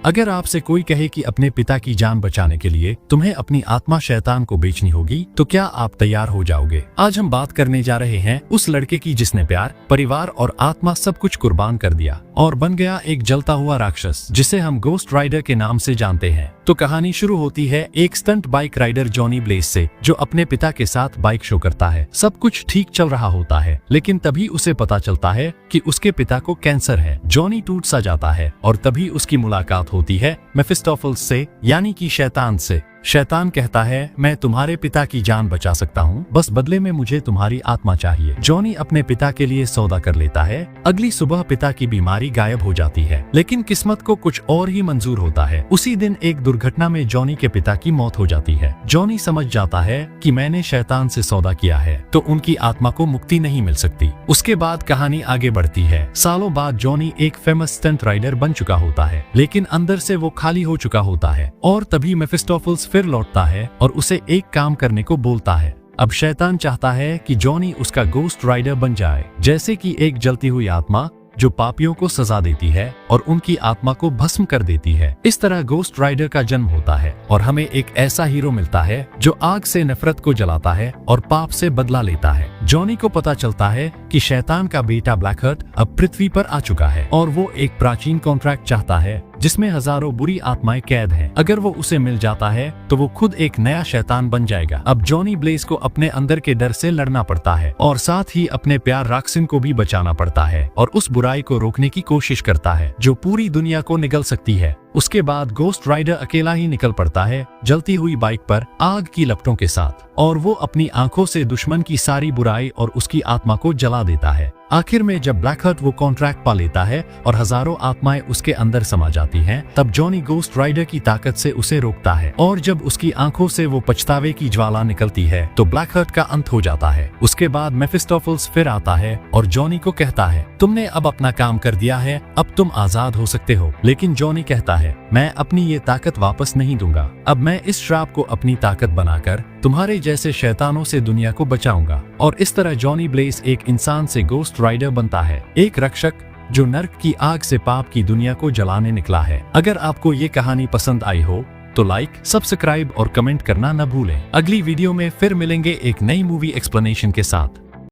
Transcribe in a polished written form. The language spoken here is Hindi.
अगर आपसे कोई कहे कि अपने पिता की जान बचाने के लिए तुम्हें अपनी आत्मा शैतान को बेचनी होगी, तो क्या आप तैयार हो जाओगे? आज हम बात करने जा रहे हैं उस लड़के की जिसने प्यार, परिवार और आत्मा सब कुछ कुर्बान कर दिया और बन गया एक जलता हुआ राक्षस जिसे हम गोस्ट राइडर के नाम से जानते हैं। तो कहानी शुरू होती है एक stunt bike rider Johnny Blaze से, जो अपने पिता के साथ बाइक शो करता है। सब कुछ ठीक चल रहा होता है, लेकिन तभी उसे पता चलता है कि उसके पिता को कैंसर है। जॉनी टूट सा जाता है और तभी उसकी मुलाकात होती है मेफिस्टोफेल्स से, यानी कि शैतान से। शैतान कहता है, मैं तुम्हारे पिता की जान बचा सकता हूँ, बस बदले में मुझे तुम्हारी आत्मा चाहिए। जॉनी अपने पिता के लिए सौदा कर लेता है। अगली सुबह पिता की बीमारी गायब हो जाती है, लेकिन किस्मत को कुछ और ही मंजूर होता है। उसी दिन एक दुर्घटना में जॉनी के पिता की मौत हो जाती है। जॉनी समझ जाता है कि मैंने शैतान से सौदा किया है, तो उनकी आत्मा को मुक्ति नहीं मिल सकती। उसके बाद कहानी आगे बढ़ती है। सालों बाद जॉनी एक फेमस स्टंट राइडर बन चुका होता है, लेकिन अंदर से वो खाली हो चुका होता है। और तभी मेफिस्टोफेल्स फिर लौटता है और उसे एक काम करने को बोलता है। अब शैतान चाहता है कि जॉनी उसका गोस्ट राइडर बन जाए, जैसे कि एक जलती हुई आत्मा जो पापियों को सजा देती है और उनकी आत्मा को भस्म कर देती है। इस तरह गोस्ट राइडर का जन्म होता है और हमें एक ऐसा हीरो मिलता है जो आग से नफरत को जलाता है और पाप से बदला लेता है। जॉनी को पता चलता है कि शैतान का बेटा ब्लैकहार्ट अब पृथ्वी पर आ चुका है और वो एक प्राचीन कॉन्ट्रैक्ट चाहता है जिसमें हजारों बुरी आत्माएं कैद हैं। अगर वो उसे मिल जाता है तो वो खुद एक नया शैतान बन जाएगा। अब जॉनी ब्लेज को अपने अंदर के डर से लड़ना पड़ता है और साथ ही अपने प्यार रॉक्सिन को भी बचाना पड़ता है और उस बुराई को रोकने की कोशिश करता है जो पूरी दुनिया को निगल सकती है। उसके बाद गोस्ट राइडर अकेला ही निकल पड़ता है, जलती हुई बाइक पर आग की लपटों के साथ, और वो अपनी आंखों से दुश्मन की सारी बुराई और उसकी आत्मा को जला देता है। आखिर में जब ब्लैकहार्ट वो कॉन्ट्रैक्ट पा लेता है और हजारों आत्माएं उसके अंदर समा जाती हैं, तब जॉनी गोस्ट राइडर की ताकत से उसे रोकता है और जब उसकी आंखों से वो पछतावे की ज्वाला निकलती है तो ब्लैकहार्ट का अंत हो जाता है। उसके बाद मेफिस्टोफेल्स फिर आता है और जॉनी को कहता है, तुमने अब अपना काम कर दिया है, अब तुम आजाद हो सकते हो। लेकिन जॉनी कहता है, मैं अपनी ये ताकत वापस नहीं दूंगा। अब मैं इस श्राप को अपनी ताकत बनाकर तुम्हारे जैसे शैतानों से दुनिया को बचाऊंगा। और इस तरह जॉनी ब्लेज एक इंसान से गोस्ट राइडर बनता है, एक रक्षक जो नर्क की आग से पाप की दुनिया को जलाने निकला है। अगर आपको ये कहानी पसंद आई हो तो लाइक, सब्सक्राइब और कमेंट करना न भूलें। अगली वीडियो में फिर मिलेंगे एक नई मूवी एक्सप्लेनेशन के साथ।